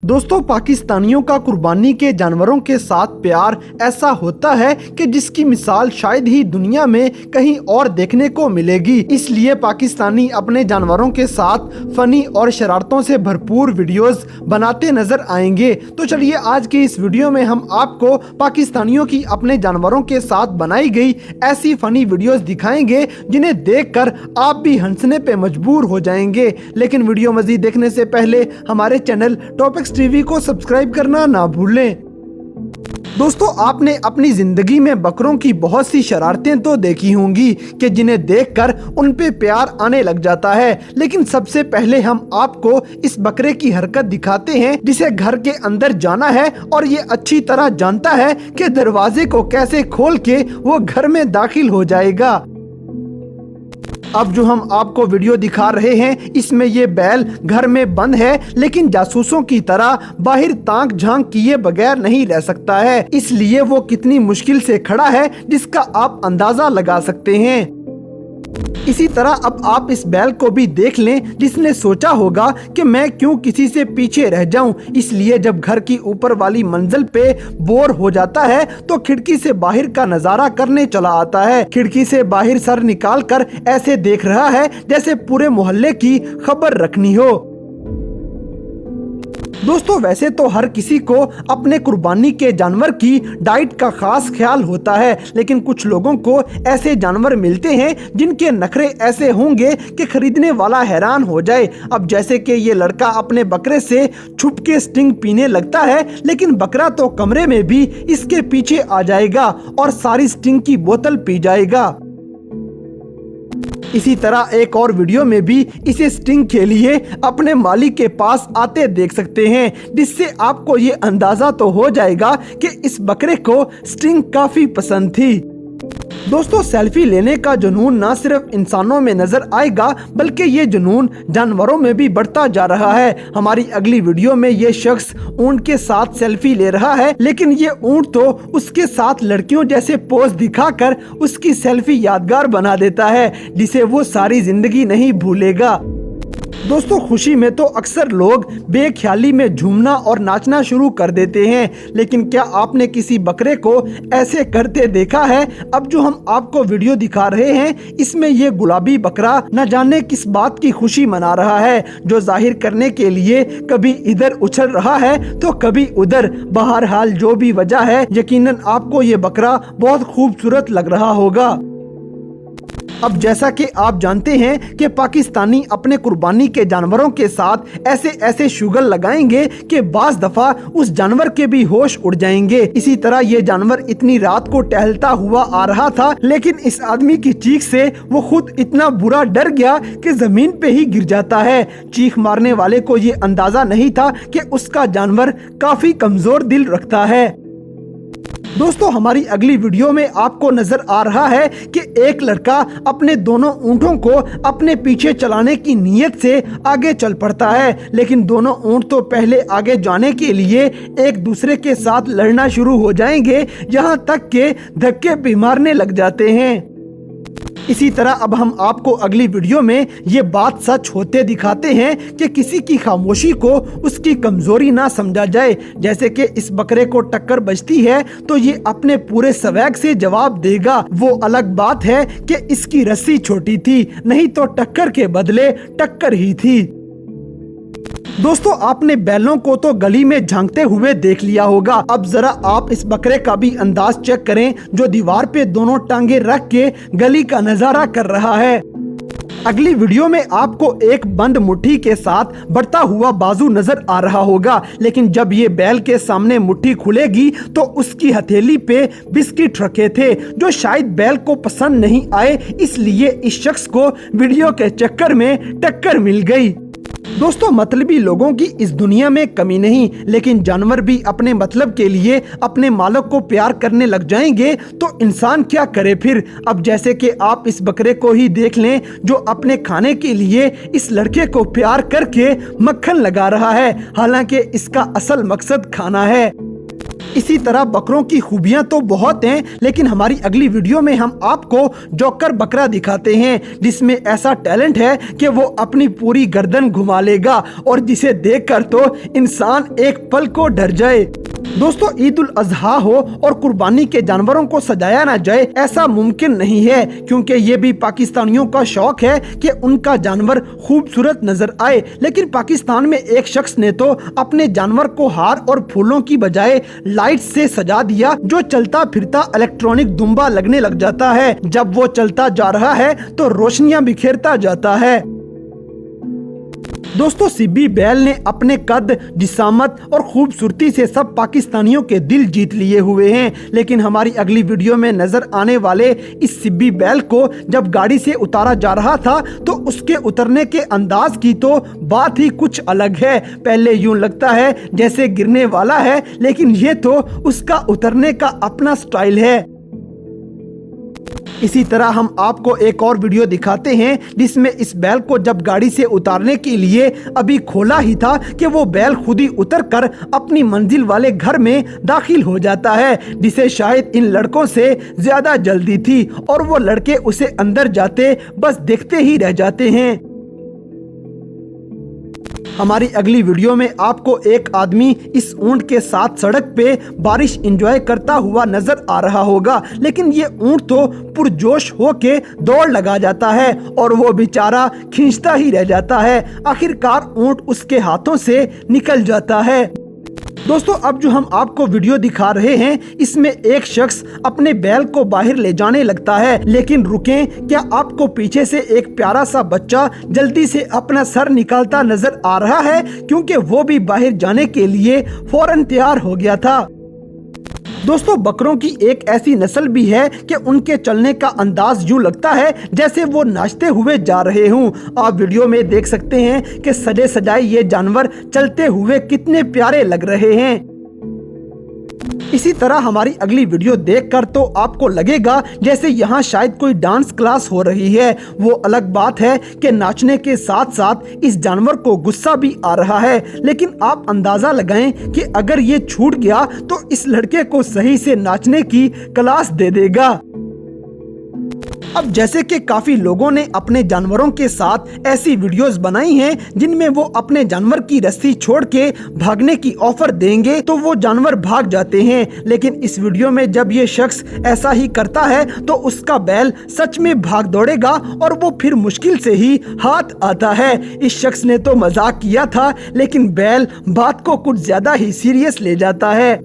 दोस्तों, पाकिस्तानियों का कुर्बानी के जानवरों के साथ प्यार ऐसा होता है कि जिसकी मिसाल शायद ही दुनिया में कहीं और देखने को मिलेगी। इसलिए पाकिस्तानी अपने जानवरों के साथ फनी और शरारतों से भरपूर वीडियोस बनाते नजर आएंगे। तो चलिए आज की इस वीडियो में हम आपको पाकिस्तानियों की अपने जानवरों के साथ बनाई गई ऐसी फनी वीडियोस दिखाएंगे जिन्हें देखकर आप भी हंसने पे मजबूर हो जाएंगे। लेकिन वीडियो मजीद देखने से पहले हमारे चैनल टॉपिक्स टीवी को सब्सक्राइब करना ना भूलें। दोस्तों, आपने अपनी जिंदगी में बकरों की बहुत सी शरारतें तो देखी होंगी कि जिन्हें देखकर उन पे प्यार आने लग जाता है। लेकिन सबसे पहले हम आपको इस बकरे की हरकत दिखाते हैं जिसे घर के अंदर जाना है और ये अच्छी तरह जानता है कि दरवाजे को कैसे खोल के वो घर में दाखिल हो जाएगा। अब जो हम आपको वीडियो दिखा रहे हैं इसमें ये बैल घर में बंद है, लेकिन जासूसों की तरह बाहर ताक झांक किए बगैर नहीं रह सकता है। इसलिए वो कितनी मुश्किल से खड़ा है जिसका आप अंदाजा लगा सकते हैं। इसी तरह अब आप इस बैल को भी देख लें जिसने सोचा होगा कि मैं क्यों किसी से पीछे रह जाऊं। इसलिए जब घर की ऊपर वाली मंजिल पे बोर हो जाता है तो खिड़की से बाहर का नजारा करने चला आता है। खिड़की से बाहर सर निकाल कर ऐसे देख रहा है जैसे पूरे मोहल्ले की खबर रखनी हो। दोस्तों, वैसे तो हर किसी को अपने कुर्बानी के जानवर की डाइट का खास ख्याल होता है, लेकिन कुछ लोगों को ऐसे जानवर मिलते हैं जिनके नखरे ऐसे होंगे कि खरीदने वाला हैरान हो जाए। अब जैसे कि ये लड़का अपने बकरे से छुप के स्टिंग पीने लगता है, लेकिन बकरा तो कमरे में भी इसके पीछे आ जाएगा और सारी स्टिंग की बोतल पी जाएगा। इसी तरह एक और वीडियो में भी इसे स्टिंग के लिए अपने मालिक के पास आते देख सकते हैं, जिससे आपको ये अंदाजा तो हो जाएगा कि इस बकरे को स्टिंग काफी पसंद थी। दोस्तों, सेल्फी लेने का जुनून ना सिर्फ इंसानों में नजर आएगा बल्कि ये जुनून जानवरों में भी बढ़ता जा रहा है। हमारी अगली वीडियो में ये शख्स ऊंट के साथ सेल्फी ले रहा है, लेकिन ये ऊंट तो उसके साथ लड़कियों जैसे पोज दिखाकर उसकी सेल्फी यादगार बना देता है जिसे वो सारी जिंदगी नहीं भूलेगा। दोस्तों, खुशी में तो अक्सर लोग बेख्याली में झूमना और नाचना शुरू कर देते हैं, लेकिन क्या आपने किसी बकरे को ऐसे करते देखा है? अब जो हम आपको वीडियो दिखा रहे हैं इसमें ये गुलाबी बकरा न जाने किस बात की खुशी मना रहा है, जो जाहिर करने के लिए कभी इधर उछल रहा है तो कभी उधर। बहरहाल जो भी वजह है, यकीनन आपको ये बकरा बहुत खूबसूरत लग रहा होगा। अब जैसा कि आप जानते हैं कि पाकिस्तानी अपने कुर्बानी के जानवरों के साथ ऐसे ऐसे शुगल लगाएंगे कि बाज दफा उस जानवर के भी होश उड़ जाएंगे। इसी तरह ये जानवर इतनी रात को टहलता हुआ आ रहा था, लेकिन इस आदमी की चीख से वो खुद इतना बुरा डर गया कि जमीन पे ही गिर जाता है। चीख मारने वाले को ये अंदाजा नहीं था कि उसका जानवर काफी कमजोर दिल रखता है। दोस्तों, हमारी अगली वीडियो में आपको नजर आ रहा है कि एक लड़का अपने दोनों ऊंटों को अपने पीछे चलाने की नीयत से आगे चल पड़ता है, लेकिन दोनों ऊंट तो पहले आगे जाने के लिए एक दूसरे के साथ लड़ना शुरू हो जाएंगे, यहाँ तक के धक्के भी मारने लग जाते हैं। इसी तरह अब हम आपको अगली वीडियो में ये बात सच होते दिखाते हैं कि किसी की खामोशी को उसकी कमजोरी ना समझा जाए। जैसे कि इस बकरे को टक्कर बजती है तो ये अपने पूरे स्वैग से जवाब देगा। वो अलग बात है कि इसकी रस्सी छोटी थी, नहीं तो टक्कर के बदले टक्कर ही थी। दोस्तों, आपने बैलों को तो गली में झांकते हुए देख लिया होगा। अब जरा आप इस बकरे का भी अंदाज चेक करें जो दीवार पे दोनों टांगे रख के गली का नजारा कर रहा है। अगली वीडियो में आपको एक बंद मुट्ठी के साथ बढ़ता हुआ बाजू नजर आ रहा होगा, लेकिन जब ये बैल के सामने मुट्ठी खुलेगी तो उसकी हथेली पे बिस्किट रखे थे जो शायद बैल को पसंद नहीं आए, इसलिए इस शख्स को वीडियो के चक्कर में टक्कर मिल गई। दोस्तों, मतलबी लोगों की इस दुनिया में कमी नहीं, लेकिन जानवर भी अपने मतलब के लिए अपने मालिक को प्यार करने लग जाएंगे तो इंसान क्या करे फिर। अब जैसे कि आप इस बकरे को ही देख लें जो अपने खाने के लिए इस लड़के को प्यार करके मक्खन लगा रहा है, हालांकि इसका असल मकसद खाना है। इसी तरह बकरों की खूबियां तो बहुत हैं, लेकिन हमारी अगली वीडियो में हम आपको जोकर बकरा दिखाते हैं जिसमें ऐसा टैलेंट है कि वो अपनी पूरी गर्दन घुमा लेगा और जिसे देखकर तो इंसान एक पल को डर जाए। दोस्तों, ईद उल अजहा हो और कुर्बानी के जानवरों को सजाया ना जाए ऐसा मुमकिन नहीं है, क्योंकि ये भी पाकिस्तानियों का शौक है कि उनका जानवर खूबसूरत नजर आए। लेकिन पाकिस्तान में एक शख्स ने तो अपने जानवर को हार और फूलों की बजाय लाइट से सजा दिया, जो चलता फिरता इलेक्ट्रॉनिक दुम्बा लगने लग जाता है। जब वो चलता जा रहा है तो रोशनियां बिखेरता जाता है। दोस्तों, सिब्बी बैल ने अपने कद, जिसामत और खूबसूरती से सब पाकिस्तानियों के दिल जीत लिए हुए हैं। लेकिन हमारी अगली वीडियो में नजर आने वाले इस सिब्बी बैल को जब गाड़ी से उतारा जा रहा था तो उसके उतरने के अंदाज की तो बात ही कुछ अलग है। पहले यूं लगता है जैसे गिरने वाला है, लेकिन ये तो उसका उतरने का अपना स्टाइल है। इसी तरह हम आपको एक और वीडियो दिखाते हैं जिसमें इस बैल को जब गाड़ी से उतारने के लिए अभी खोला ही था कि वो बैल खुद ही उतरकर अपनी मंजिल वाले घर में दाखिल हो जाता है, जिसे शायद इन लड़कों से ज्यादा जल्दी थी और वो लड़के उसे अंदर जाते बस देखते ही रह जाते हैं। हमारी अगली वीडियो में आपको एक आदमी इस ऊंट के साथ सड़क पे बारिश एंजॉय करता हुआ नजर आ रहा होगा, लेकिन ये ऊंट तो पुरजोश होके दौड़ लगा जाता है और वो बेचारा खींचता ही रह जाता है। आखिरकार ऊंट उसके हाथों से निकल जाता है। दोस्तों, अब जो हम आपको वीडियो दिखा रहे हैं इसमें एक शख्स अपने बैल को बाहर ले जाने लगता है, लेकिन रुकें, क्या आपको पीछे से एक प्यारा सा बच्चा जल्दी से अपना सर निकालता नजर आ रहा है, क्योंकि वो भी बाहर जाने के लिए फौरन तैयार हो गया था। दोस्तों, बकरों की एक ऐसी नस्ल भी है कि उनके चलने का अंदाज यूं लगता है जैसे वो नाचते हुए जा रहे हों। आप वीडियो में देख सकते हैं कि सजे सजाए ये जानवर चलते हुए कितने प्यारे लग रहे हैं। इसी तरह हमारी अगली वीडियो देखकर तो आपको लगेगा जैसे यहाँ शायद कोई डांस क्लास हो रही है। वो अलग बात है कि नाचने के साथ साथ इस जानवर को गुस्सा भी आ रहा है, लेकिन आप अंदाजा लगाएं कि अगर ये छूट गया तो इस लड़के को सही से नाचने की क्लास दे देगा। अब जैसे कि काफी लोगों ने अपने जानवरों के साथ ऐसी वीडियोस बनाई हैं जिनमें वो अपने जानवर की रस्सी छोड़ के भागने की ऑफर देंगे तो वो जानवर भाग जाते हैं, लेकिन इस वीडियो में जब ये शख्स ऐसा ही करता है तो उसका बैल सच में भाग दौड़ेगा और वो फिर मुश्किल से ही हाथ आता है। इस शख्स ने तो मजाक किया था, लेकिन बैल बात को कुछ ज्यादा ही सीरियस ले जाता है।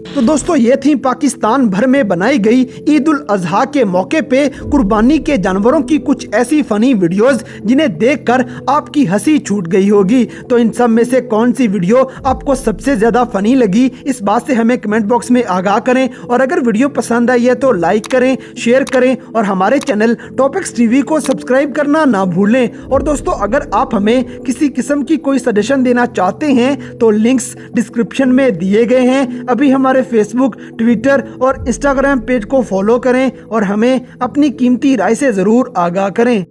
तो दोस्तों, ये थी पाकिस्तान भर में बनाई गई ईद उल अजहा के मौके पे कुर्बानी के जानवरों की कुछ ऐसी फनी वीडियोस जिन्हें देखकर आपकी हंसी छूट गई होगी। तो इन सब में से कौन सी वीडियो आपको सबसे ज्यादा फनी लगी, इस बात से हमें कमेंट बॉक्स में आगाह करें। और अगर वीडियो पसंद आई है तो लाइक करें, शेयर करें और हमारे चैनल टॉपिक्स टीवी को सब्सक्राइब करना ना भूलें। और दोस्तों, अगर आप हमें किसी किस्म की कोई सजेशन देना चाहते हैं तो लिंक्स डिस्क्रिप्शन में दिए गए हैं। अभी हमारे फेसबुक, ट्विटर और इंस्टाग्राम पेज को फॉलो करें और हमें अपनी कीमती राय से जरूर आगाह करें।